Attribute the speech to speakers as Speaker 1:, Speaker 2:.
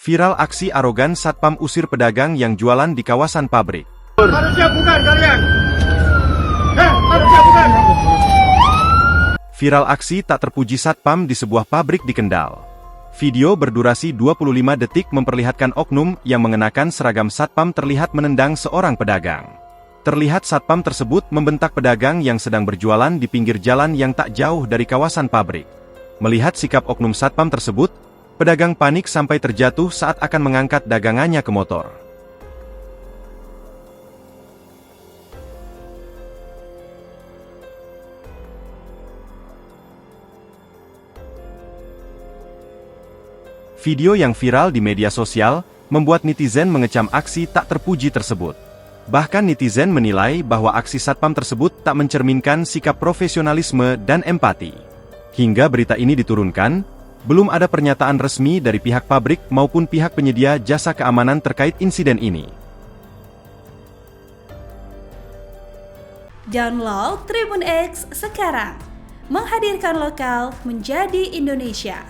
Speaker 1: Viral aksi arogan Satpam usir pedagang yang jualan di kawasan pabrik.
Speaker 2: Harusnya bukan kalian. Harusnya bukan.
Speaker 1: Viral aksi tak terpuji Satpam di sebuah pabrik di Kendal. Video berdurasi 25 detik memperlihatkan oknum yang mengenakan seragam Satpam terlihat menendang seorang pedagang. Terlihat Satpam tersebut membentak pedagang yang sedang berjualan di pinggir jalan yang tak jauh dari kawasan pabrik. Melihat sikap oknum Satpam tersebut, pedagang panik sampai terjatuh saat akan mengangkat dagangannya ke motor. Video yang viral di media sosial membuat netizen mengecam aksi tak terpuji tersebut. Bahkan netizen menilai bahwa aksi Satpam tersebut tak mencerminkan sikap profesionalisme dan empati. Hingga berita ini diturunkan, belum ada pernyataan resmi dari pihak pabrik maupun pihak penyedia jasa keamanan terkait insiden ini.
Speaker 3: Download Tribun X sekarang, menghadirkan lokal menjadi Indonesia.